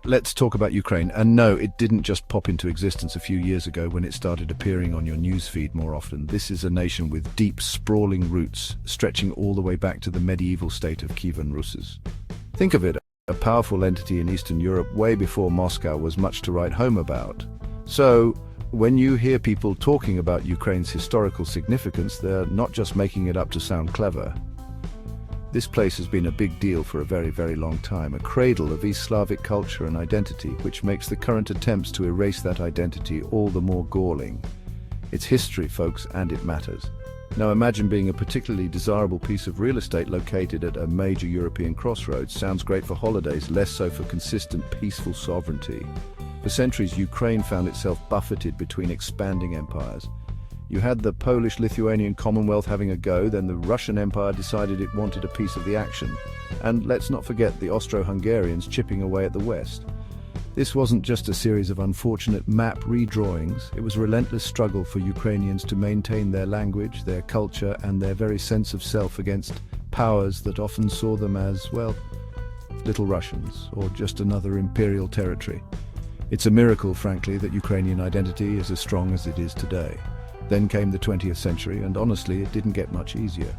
let's talk about Ukraine. And no, it didn't just pop into existence a few years ago when it started appearing on your newsfeed more often. This is a nation with deep, sprawling roots, stretching all the way back to the medieval state of Kievan Rus'. Think of it, a powerful entity in Eastern Europe way before Moscow was much to write home about. So, when you hear people talking about Ukraine's historical significance, they're not just making it up to sound clever. This place has been a big deal for a very, very long time, a cradle of East Slavic culture and identity, which makes the current attempts to erase that identity all the more galling. It's history, folks, and it matters. Now imagine being a particularly desirable piece of real estate located at a major European crossroads. Sounds great for holidays, less so for consistent, peaceful sovereignty. For centuries, Ukraine found itself buffeted between expanding empires. You had the Polish-Lithuanian Commonwealth having a go, then the Russian Empire decided it wanted a piece of the action. And let's not forget the Austro-Hungarians chipping away at the West. This wasn't just a series of unfortunate map redrawings, it was a relentless struggle for Ukrainians to maintain their language, their culture, and their very sense of self against powers that often saw them as, well, Little Russians, or just another imperial territory. It's a miracle, frankly, that Ukrainian identity is as strong as it is today. Then came the 20th century, and honestly, it didn't get much easier.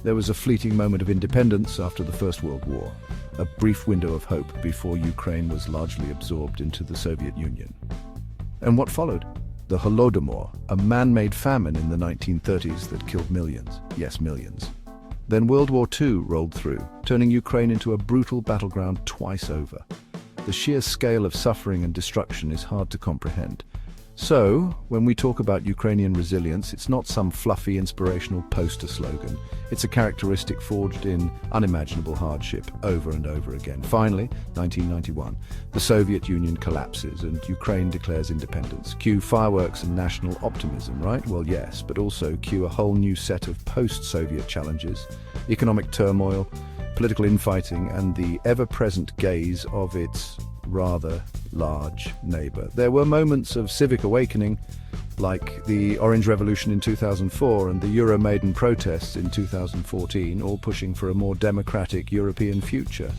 There was a fleeting moment of independence after the First World War, a brief window of hope before Ukraine was largely absorbed into the Soviet Union. And what followed? The Holodomor, a man-made famine in the 1930s that killed millions. Yes, millions. Then World War II rolled through, turning Ukraine into a brutal battleground twice over. The sheer scale of suffering and destruction is hard to comprehend. So, when we talk about Ukrainian resilience, it's not some fluffy, inspirational poster slogan. It's a characteristic forged in unimaginable hardship over and over again. Finally, 1991, the Soviet Union collapses and Ukraine declares independence. Cue fireworks and national optimism, right? Well, yes, but also cue a whole new set of post-Soviet challenges, economic turmoil, political infighting, and the ever-present gaze of its rather large neighbor. There were moments of civic awakening, like the Orange Revolution in 2004 and the Euromaidan protests in 2014, all pushing for a more democratic European future.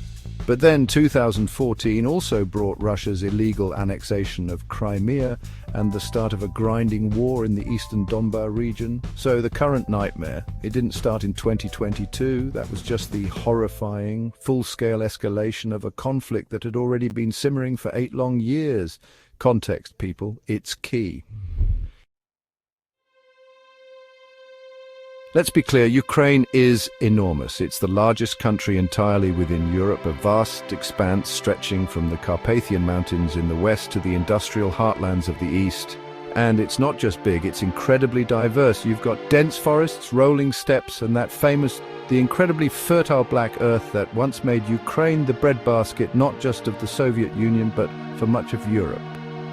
But then 2014 also brought Russia's illegal annexation of Crimea and the start of a grinding war in the eastern Donbas region. So the current nightmare, it didn't start in 2022, that was just the horrifying, full-scale escalation of a conflict that had already been simmering for 8 long years. Context, people, it's key. Let's be clear, Ukraine is enormous. It's the largest country entirely within Europe, a vast expanse stretching from the Carpathian Mountains in the west to the industrial heartlands of the east. And it's not just big, it's incredibly diverse. You've got dense forests, rolling steppes, and the incredibly fertile black earth that once made Ukraine the breadbasket not just of the Soviet Union, but for much of Europe.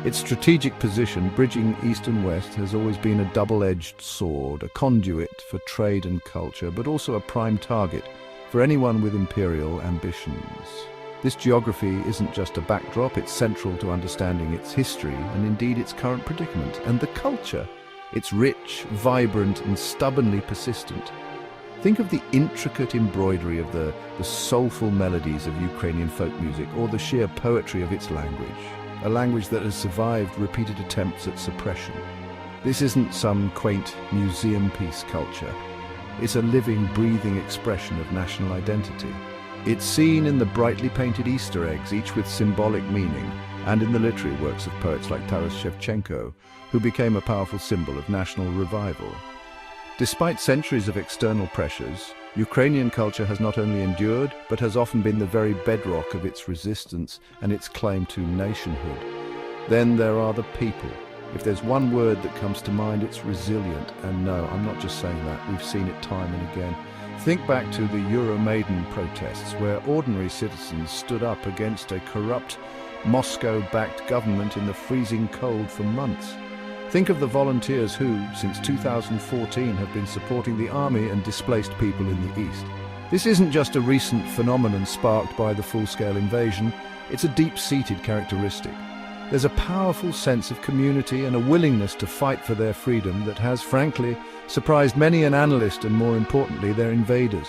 Its strategic position, bridging east and west, has always been a double-edged sword, a conduit for trade and culture, but also a prime target for anyone with imperial ambitions. This geography isn't just a backdrop, it's central to understanding its history and indeed its current predicament. And the culture, it's rich, vibrant, and stubbornly persistent. Think of the intricate embroidery of the soulful melodies of Ukrainian folk music, or the sheer poetry of its language. A language that has survived repeated attempts at suppression. This isn't some quaint museum piece culture. It's a living, breathing expression of national identity. It's seen in the brightly painted Easter eggs, each with symbolic meaning, and in the literary works of poets like Taras Shevchenko, who became a powerful symbol of national revival. Despite centuries of external pressures, Ukrainian culture has not only endured, but has often been the very bedrock of its resistance and its claim to nationhood. Then there are the people. If there's one word that comes to mind, it's resilient. And no, I'm not just saying that, we've seen it time and again. Think back to the Euromaidan protests, where ordinary citizens stood up against a corrupt, Moscow-backed government in the freezing cold for months. Think of the volunteers who, since 2014, have been supporting the army and displaced people in the east. This isn't just a recent phenomenon sparked by the full-scale invasion, it's a deep-seated characteristic. There's a powerful sense of community and a willingness to fight for their freedom that has, frankly, surprised many an analyst and, more importantly, their invaders.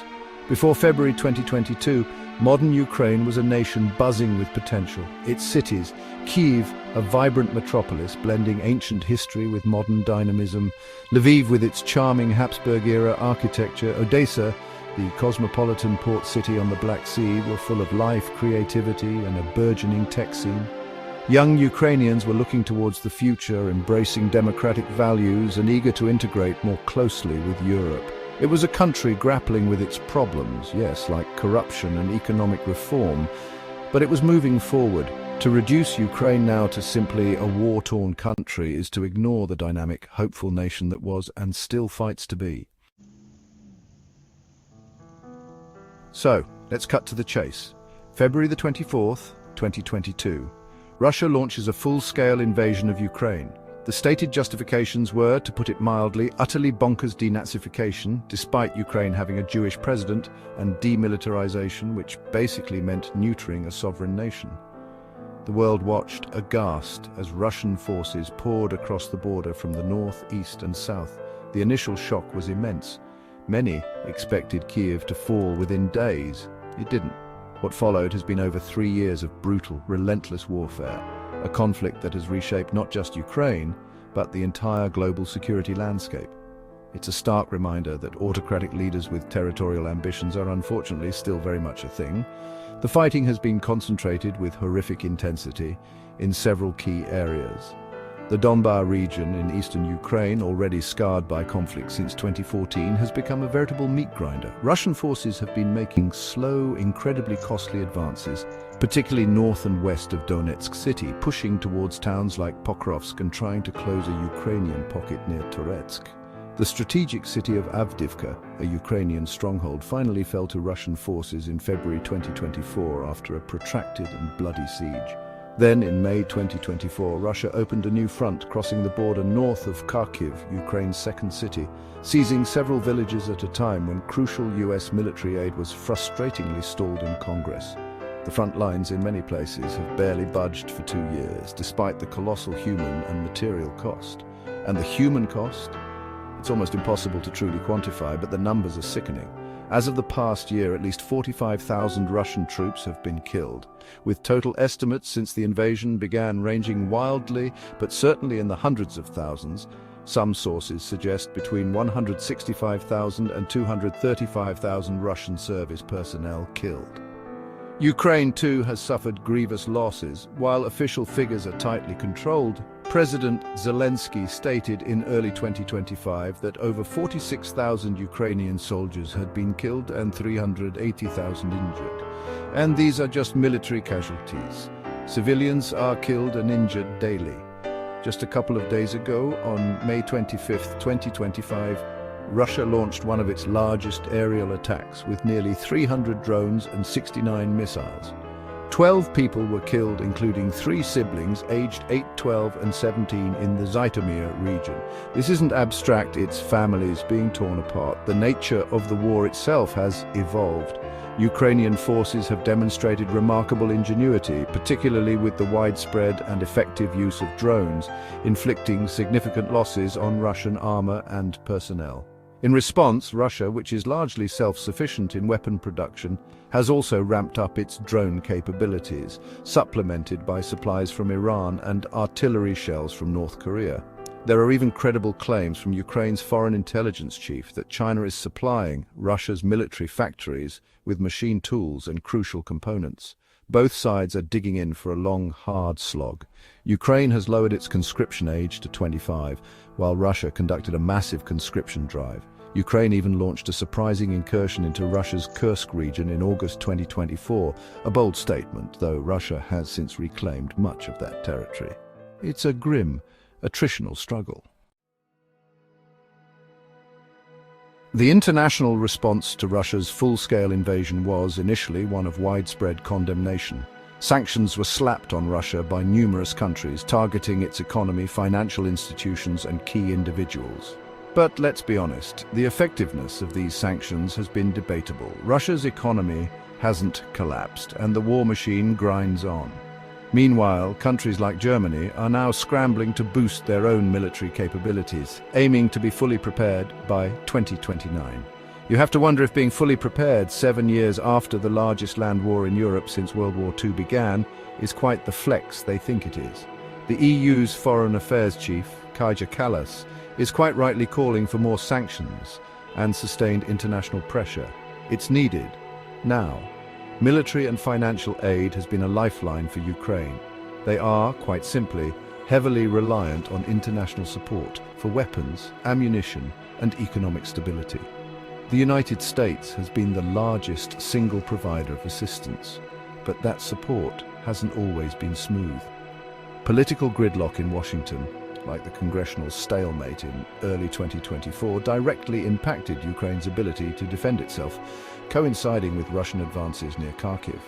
Before February 2022, Modern Ukraine was a nation buzzing with potential. Its cities, Kyiv, a vibrant metropolis blending ancient history with modern dynamism, Lviv with its charming Habsburg-era architecture, Odessa, the cosmopolitan port city on the Black Sea, were full of life, creativity, and a burgeoning tech scene. Young Ukrainians were looking towards the future, embracing democratic values and eager to integrate more closely with Europe. It was a country grappling with its problems, yes, like corruption and economic reform, but it was moving forward. To reduce Ukraine now to simply a war-torn country is to ignore the dynamic, hopeful nation that was and still fights to be. So, let's cut to the chase. February the 24th, 2022. Russia launches a full-scale invasion of Ukraine. The stated justifications were, to put it mildly, utterly bonkers denazification, despite Ukraine having a Jewish president, and demilitarization, which basically meant neutering a sovereign nation. The world watched aghast as Russian forces poured across the border from the north, east and south. The initial shock was immense. Many expected Kyiv to fall within days. It didn't. What followed has been over 3 years of brutal, relentless warfare, a conflict that has reshaped not just Ukraine, but the entire global security landscape. It's a stark reminder that autocratic leaders with territorial ambitions are unfortunately still very much a thing. The fighting has been concentrated with horrific intensity in several key areas. The Donbas region in eastern Ukraine, already scarred by conflict since 2014, has become a veritable meat grinder. Russian forces have been making slow, incredibly costly advances, particularly north and west of Donetsk city, pushing towards towns like Pokrovsk and trying to close a Ukrainian pocket near Toretsk. The strategic city of Avdiivka, a Ukrainian stronghold, finally fell to Russian forces in February 2024 after a protracted and bloody siege. Then, in May 2024, Russia opened a new front, crossing the border north of Kharkiv, Ukraine's second city, seizing several villages at a time when crucial US military aid was frustratingly stalled in Congress. The front lines in many places have barely budged for 2 years, despite the colossal human and material cost. And the human cost? It's almost impossible to truly quantify, but the numbers are sickening. As of the past year, at least 45,000 Russian troops have been killed, with total estimates since the invasion began ranging wildly, but certainly in the hundreds of thousands. Some sources suggest between 165,000 and 235,000 Russian service personnel killed. Ukraine, too, has suffered grievous losses. While official figures are tightly controlled, President Zelensky stated in early 2025 that over 46,000 Ukrainian soldiers had been killed and 380,000 injured. And these are just military casualties. Civilians are killed and injured daily. Just a couple of days ago, on May 25, 2025, Russia launched one of its largest aerial attacks with nearly 300 drones and 69 missiles. 12 people were killed, including 3 siblings aged 8, 12 and 17 in the Zhytomyr region. This isn't abstract, it's families being torn apart. The nature of the war itself has evolved. Ukrainian forces have demonstrated remarkable ingenuity, particularly with the widespread and effective use of drones, inflicting significant losses on Russian armor and personnel. In response, Russia, which is largely self-sufficient in weapon production, has also ramped up its drone capabilities, supplemented by supplies from Iran and artillery shells from North Korea. There are even credible claims from Ukraine's foreign intelligence chief that China is supplying Russia's military factories with machine tools and crucial components. Both sides are digging in for a long, hard slog. Ukraine has lowered its conscription age to 25, while Russia conducted a massive conscription drive. Ukraine even launched a surprising incursion into Russia's Kursk region in August 2024, a bold statement, though Russia has since reclaimed much of that territory. It's a grim, attritional struggle. The international response to Russia's full-scale invasion was, initially, one of widespread condemnation. Sanctions were slapped on Russia by numerous countries, targeting its economy, financial institutions, and key individuals. But let's be honest, the effectiveness of these sanctions has been debatable. Russia's economy hasn't collapsed, and the war machine grinds on. Meanwhile, countries like Germany are now scrambling to boost their own military capabilities, aiming to be fully prepared by 2029. You have to wonder if being fully prepared 7 years after the largest land war in Europe since World War II began is quite the flex they think it is. The EU's Foreign Affairs Chief, Kaja Kallas, is quite rightly calling for more sanctions and sustained international pressure. It's needed. Now, military and financial aid has been a lifeline for Ukraine. They are, quite simply, heavily reliant on international support for weapons, ammunition, and economic stability. The United States has been the largest single provider of assistance, but that support hasn't always been smooth. Political gridlock in Washington, like the congressional stalemate in early 2024, directly impacted Ukraine's ability to defend itself, coinciding with Russian advances near Kharkiv.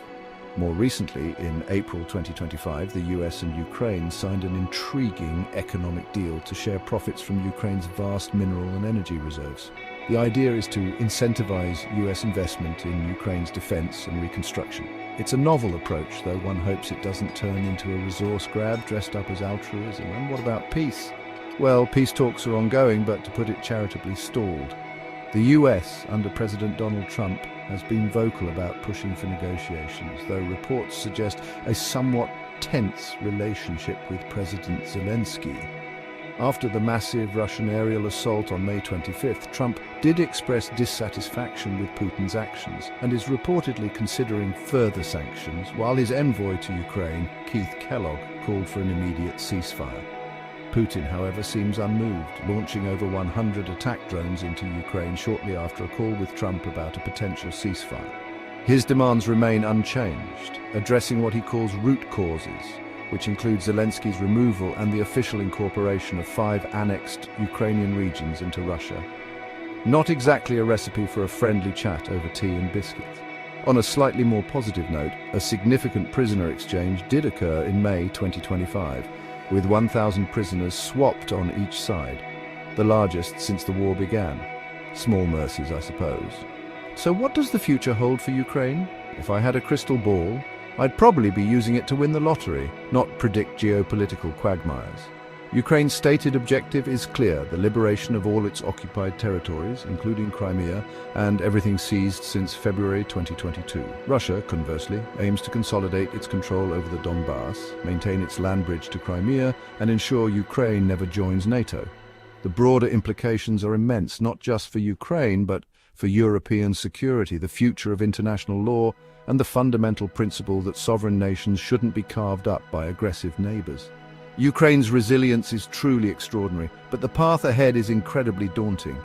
More recently, in April 2025, the US and Ukraine signed an intriguing economic deal to share profits from Ukraine's vast mineral and energy reserves. The idea is to incentivize US investment in Ukraine's defense and reconstruction. It's a novel approach, though one hopes it doesn't turn into a resource grab dressed up as altruism. And what about peace? Well, peace talks are ongoing, but to put it charitably, stalled. The US, under President Donald Trump, has been vocal about pushing for negotiations, though reports suggest a somewhat tense relationship with President Zelensky. After the massive Russian aerial assault on May 25th, Trump did express dissatisfaction with Putin's actions and is reportedly considering further sanctions, while his envoy to Ukraine, Keith Kellogg, called for an immediate ceasefire. Putin, however, seems unmoved, launching over 100 attack drones into Ukraine shortly after a call with Trump about a potential ceasefire. His demands remain unchanged, addressing what he calls root causes, which include Zelensky's removal and the official incorporation of 5 annexed Ukrainian regions into Russia. Not exactly a recipe for a friendly chat over tea and biscuits. On a slightly more positive note, a significant prisoner exchange did occur in May 2025, with 1,000 prisoners swapped on each side, the largest since the war began. Small mercies, I suppose. So what does the future hold for Ukraine? If I had a crystal ball, I'd probably be using it to win the lottery, not predict geopolitical quagmires. Ukraine's stated objective is clear: the liberation of all its occupied territories, including Crimea, and everything seized since February 2022. Russia, conversely, aims to consolidate its control over the Donbass, maintain its land bridge to Crimea, and ensure Ukraine never joins NATO. The broader implications are immense, not just for Ukraine, but for European security, the future of international law, and the fundamental principle that sovereign nations shouldn't be carved up by aggressive neighbors. Ukraine's resilience is truly extraordinary, but the path ahead is incredibly daunting.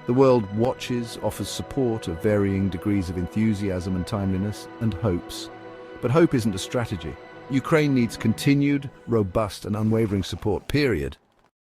The world watches, offers support of varying degrees of enthusiasm and timeliness, and hopes. But hope isn't a strategy. Ukraine needs continued, robust, and unwavering support, period.